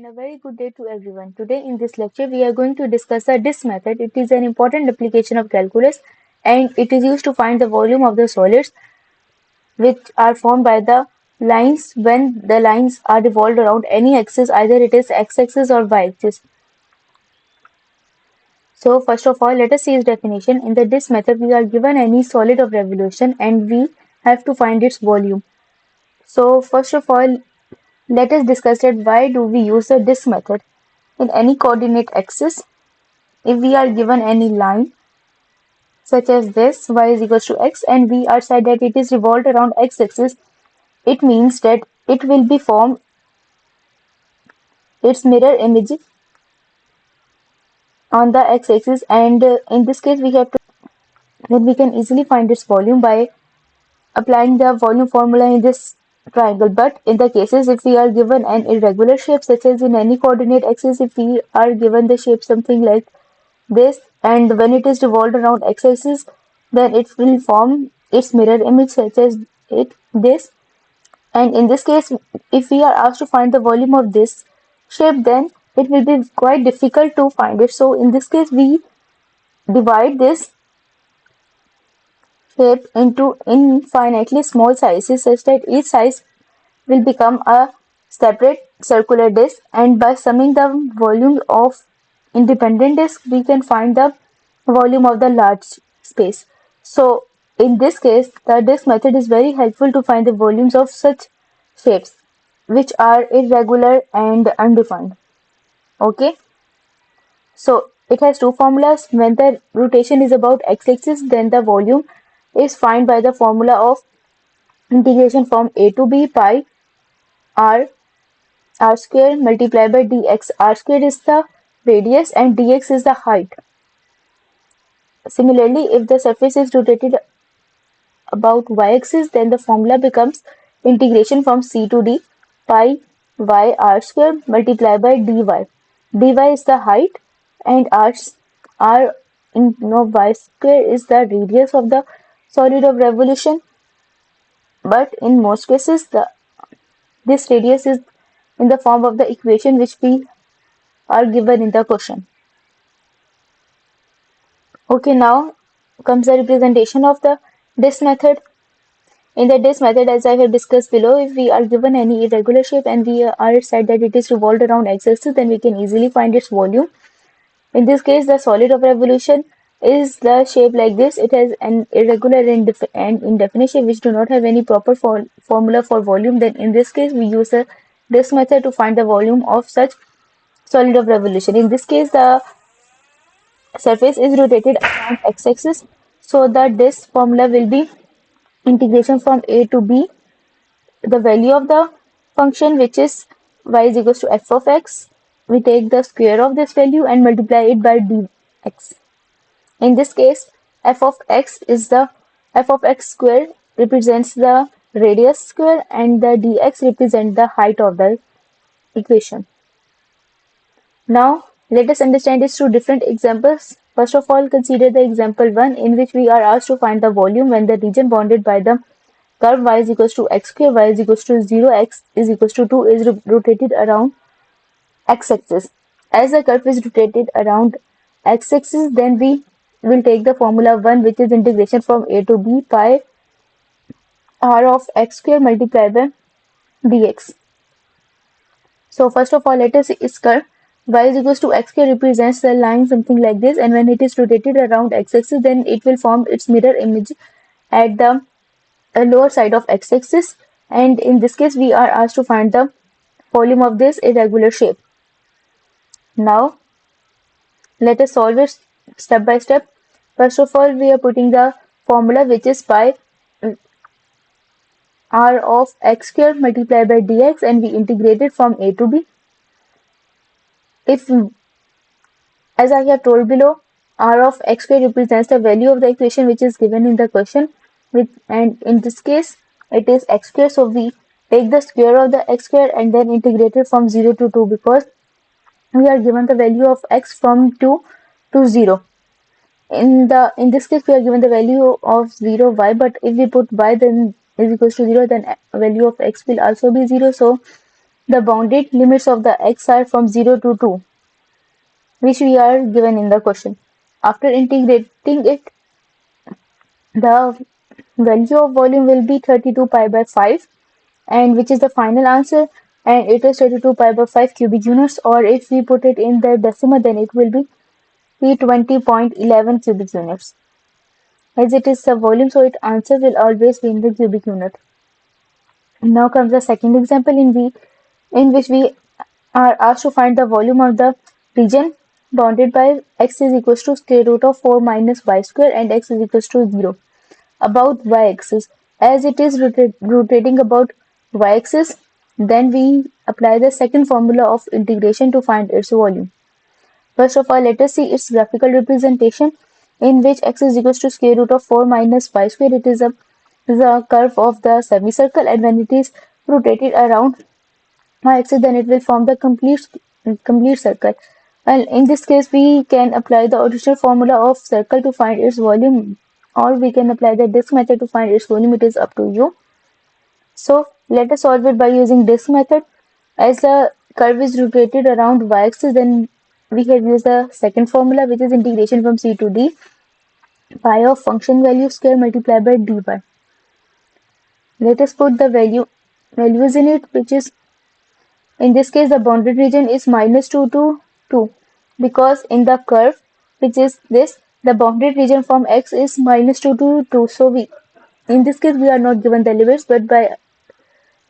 and a very good day to everyone. Today in this lecture we are going to discuss the disk method. It is an important application of calculus and it is used to find the volume of the solids which are formed by the lines when the lines are revolved around any axis, either it is x-axis or y-axis. So first of all, let us see its definition. In the disk method we are given any solid of revolution and we have to find its volume. So first of all, let us discuss that why do we use the disk method. In any coordinate axis, if we are given any line such as this, y is equals to x, and we are said that it is revolved around x-axis, it means that it will be formed its mirror image on the x-axis, and in this case we have to then we can easily find its volume by applying the volume formula in this triangle. But in the cases if we are given an irregular shape, such as in any coordinate axis, if we are given the shape something like this, and when it is revolved around x-axis, then it will form its mirror image such as this. And in this case, if we are asked to find the volume of this shape, then it will be quite difficult to find it. So in this case, we divide this shape into infinitely small sizes such that each size will become a separate circular disk, and by summing the volume of independent disks we can find the volume of the large space. So in this case the disk method is very helpful to find the volumes of such shapes which are irregular and undefined. Okay, so it has two formulas. When the rotation is about x-axis, then the volume is found by the formula of integration from a to b pi r square multiplied by dx. R square is the radius and dx is the height. Similarly, if the surface is rotated about y-axis, then the formula becomes integration from c to d pi y r square multiplied by dy. dy is the height and r in y square is the radius of the solid of revolution. But in most cases, this radius is in the form of the equation which we are given in the question. Okay, now comes the representation of the disk method. In the disk method, as I have discussed below, if we are given any irregular shape and we are said that it is revolved around x-axis, then we can easily find its volume. In this case, the solid of revolution is the shape like this. It has an irregular and indefinite shape which do not have any proper formula for volume. Then in this case, we use the disk method to find the volume of such solid of revolution. In this case, the surface is rotated around x-axis, so the disk formula will be integration from a to b, the value of the function which is y is equals to f of x. We take the square of this value and multiply it by dx. In this case, f of x square represents the radius square and the dx represents the height of the equation. Now, let us understand this through different examples. First of all, consider the example 1 in which we are asked to find the volume when the region bounded by the curve y is equals to x square, y is equals to 0, x is equals to 2 is rotated around x-axis. As the curve is rotated around x-axis, then we will take the formula 1 which is integration from a to b pi r of x square multiplied by dx. So first of all, let us see its curve. Y is equals to x square represents the line something like this, and when it is rotated around x-axis, then it will form its mirror image at the lower side of x-axis, and in this case we are asked to find the volume of this irregular shape. Now let us solve it step by step. First of all, we are putting the formula which is pi r of x square multiplied by dx, and we integrate it from a to b. If, as I have told below, r of x square represents the value of the equation which is given in the question, and in this case it is x square, so we take the square of the x square and then integrate it from 0 to 2 because we are given the value of x from 2 to 0. In this case we are given the value of 0 y, but if we put y then is equals to 0, then value of x will also be 0. So The bounded limits of the x are from 0 to 2, which we are given in the question. After integrating it, the value of volume will be 32 pi by 5, and which is the final answer, and it is 32 pi by 5 cubic units, or if we put it in the decimal, then it will be 20.11 cubic units. As it is a volume, so its answer will always be in the cubic unit. Now comes the second example in which we are asked to find the volume of the region bounded by x is equals to square root of 4 minus y square and x is equals to 0. About y-axis, as it is rotating about y-axis, then we apply the second formula of integration to find its volume. First of all, let us see its graphical representation, in which x is equals to square root of 4 minus y square. It is the curve of the semicircle, and when it is rotated around y-axis, then it will form the complete circle. Well, in this case, we can apply the original formula of circle to find its volume, or we can apply the disk method to find its volume. It is up to you. So let us solve it by using disk method. As the curve is rotated around y-axis, then we have used the second formula, which is integration from c to d, pi of function value square multiplied by dy. Let us put the values in it, which is, in this case, the bounded region is -2 to 2, because in the curve, which is this, the bounded region from x is -2 to 2. So in this case, we are not given the limits, but by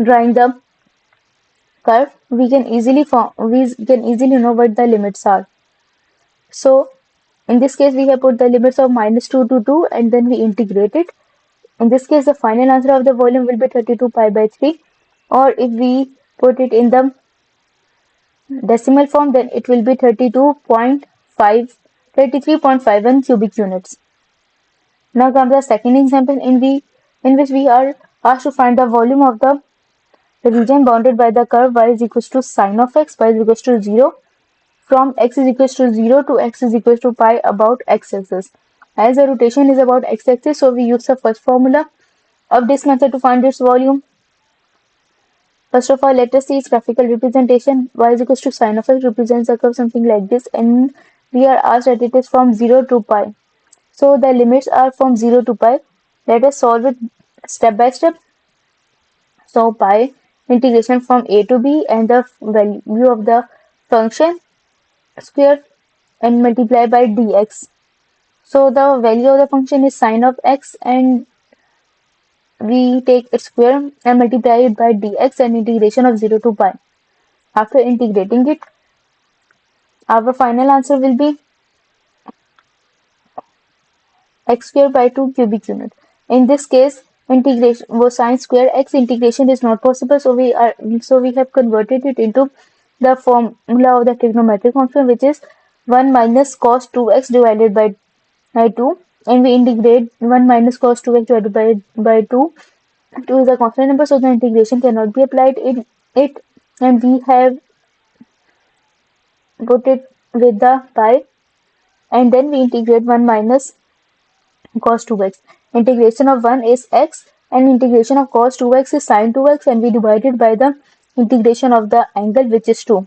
drawing the curve, we can easily know what the limits are. So in this case, we have put the limits of -2 to 2, and then we integrate it. In this case, the final answer of the volume will be 32 pi by 3, or if we put it in the decimal form, then it will be 33.51 cubic units. Now comes the second example in which we are asked to find the volume of the region bounded by the curve y is equals to sine of x, y is equals to 0, from x is equals to 0 to x is equals to pi about x-axis. As the rotation is about x-axis, so we use the first formula of this method to find its volume. First of all, let us see its graphical representation. Y is equals to sine of x represents the curve something like this, and we are asked that it is from 0 to pi. So the limits are from 0 to pi. Let us solve it step by step. So pi integration from a to b, and the value of the function square and multiply by dx. So the value of the function is sine of x, and we take its square and multiply it by dx, and integration of 0 to pi. After integrating it, our final answer will be x square by 2 cubic unit. In this case, integration was sine square x integration is not possible, so we have converted it into the formula of the trigonometric function, which is 1 minus cos 2x divided by 2, and we integrate 1 minus cos 2x divided by 2. 2 is a constant number, so the integration cannot be applied in it, and we have put it with the pi, and then we integrate 1 minus cos 2x. Integration of 1 is x, and integration of cos 2x is sin 2x, and we divide it by the integration of the angle, which is 2.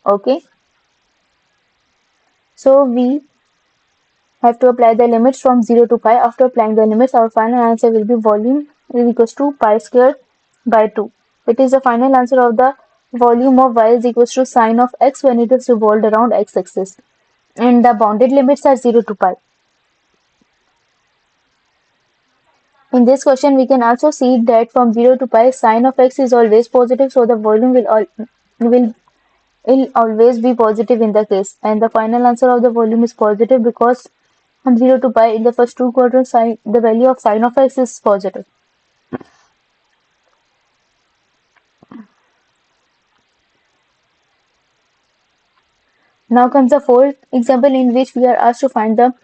Okay. So we have to apply the limits from 0 to pi. After applying the limits, our final answer will be volume is equals to pi square by 2. It is the final answer of the volume of y is equals to sine of x when it is revolved around x-axis. And the bounded limits are 0 to pi. In this question, we can also see that from 0 to pi, sine of x is always positive, so the volume will always be positive in the case. And the final answer of the volume is positive because from 0 to pi, in the first two quadrants, the value of sine of x is positive. Now comes the fourth example in which we are asked to find the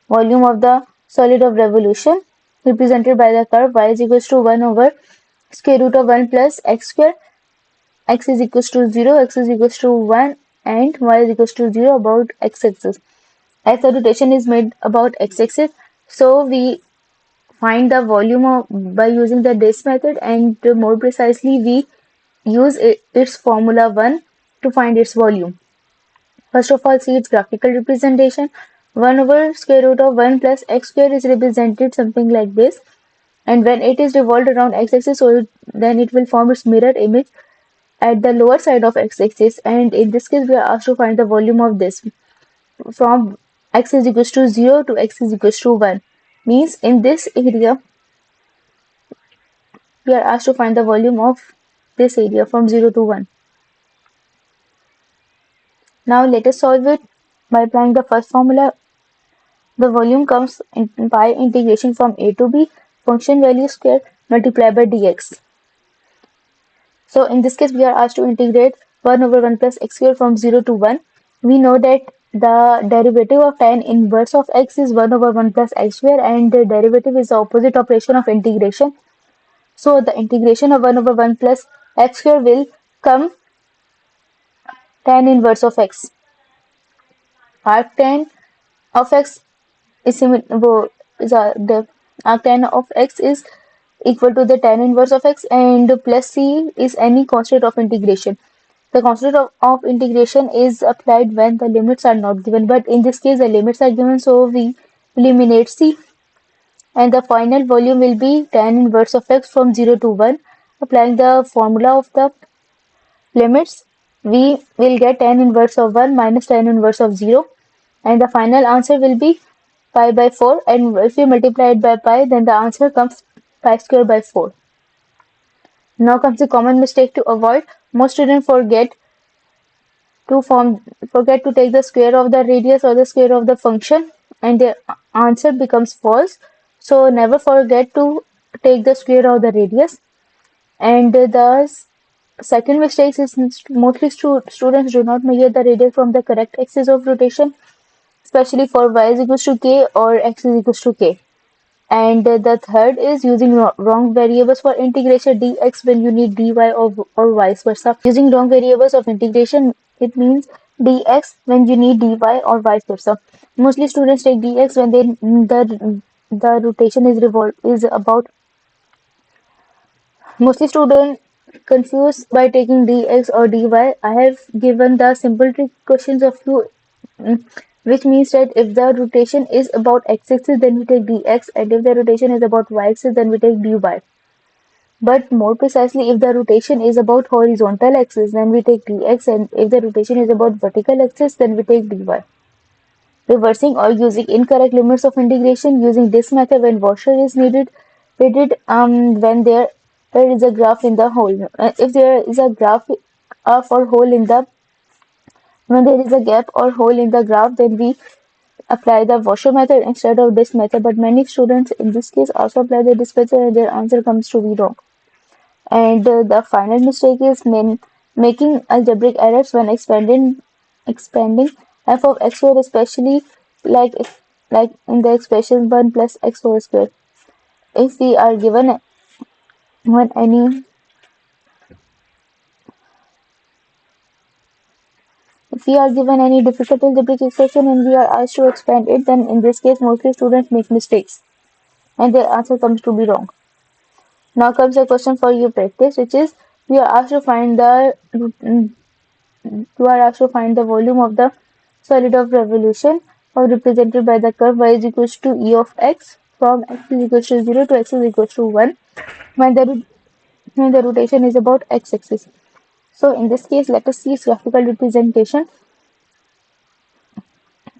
volume of the solid of revolution, represented by the curve y is equals to 1 over square root of 1 plus x square. X is equals to 0, x is equals to 1, and y is equals to 0 about x-axis. As the rotation is made about x-axis, so we find the volume by using the disk method, and more precisely we use its formula 1 to find its volume. First of all, see its graphical representation. 1 over square root of 1 plus x square is represented something like this. And when it is revolved around x-axis, so then it will form its mirror image at the lower side of x-axis. And in this case, we are asked to find the volume of this from x is equals to 0 to x is equals to 1. Means in this area, we are asked to find the volume of this area from 0 to 1. Now let us solve it by applying the first formula. The volume comes by integration from a to b, function value square multiplied by dx. So in this case, we are asked to integrate 1 over 1 plus x square from 0 to 1. We know that the derivative of tan inverse of x is 1 over 1 plus x square, and the derivative is the opposite operation of integration. So the integration of 1 over 1 plus x square will come tan inverse of x. Arctan of x is similar. The arctan of x is equal to the tan inverse of x, and plus c is any constant of integration. The constant of integration is applied when the limits are not given, but in this case the limits are given, so we eliminate c, and the final volume will be tan inverse of x from 0 to 1. Applying the formula of the limits, we will get tan inverse of 1 minus tan inverse of 0, and the final answer will be pi by 4, and if we multiply it by pi, then the answer comes pi square by 4. Now comes the common mistake to avoid. Most students forget to take the square of the radius or the square of the function, and their answer becomes false. So never forget to take the square of the radius. And the second mistake is mostly students do not measure the radius from the correct axis of rotation, especially for y is equals to k or x is equals to k. And the third is using wrong variables for integration dx when you need dy, or vice versa. Using wrong variables of integration, it means dx when you need dy or vice versa. Mostly students take dx when the rotation is about. Mostly students confused by taking dx or dy. I have given the simple trick questions of you, which means that if the rotation is about x-axis, then we take dx, and if the rotation is about y-axis, then we take dy. But more precisely, if the rotation is about horizontal axis, then we take dx, and if the rotation is about vertical axis, then we take dy. Reversing or using incorrect limits of integration, using this method when washer is needed. We did when there is a graph in the hole. If there is a graph or hole in the when there is a gap or hole in the graph, then we apply the washer method instead of this method. But many students in this case also apply the this method, and their answer comes to be wrong. And the final mistake is making algebraic errors when expanding f of x square, especially like like in the expression 1 plus x whole square. If we are given when any if we are given any difficult algebraic expression and we are asked to expand it, then in this case mostly students make mistakes and their answer comes to be wrong. Now comes a question for you practice, which is we are asked to find the you are asked to find the volume of the solid of revolution, or represented by the curve y is equals to e of x from x is equals to 0 to x is equals to 1 when the rotation is about x-axis. So in this case, let us see its graphical representation.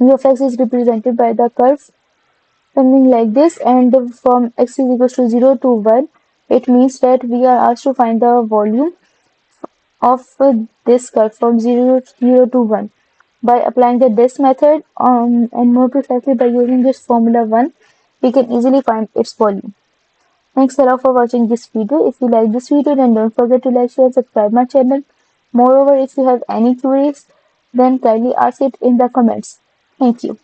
E of x is represented by the curve something like this, and from x is equals to 0 to 1, it means that we are asked to find the volume of this curve from 0 to 1. By applying the this method, and more precisely by using this formula 1, we can easily find its volume. Thanks a lot for watching this video. If you like this video, then don't forget to like, share, and subscribe my channel. Moreover, if you have any queries, then kindly ask it in the comments. Thank you.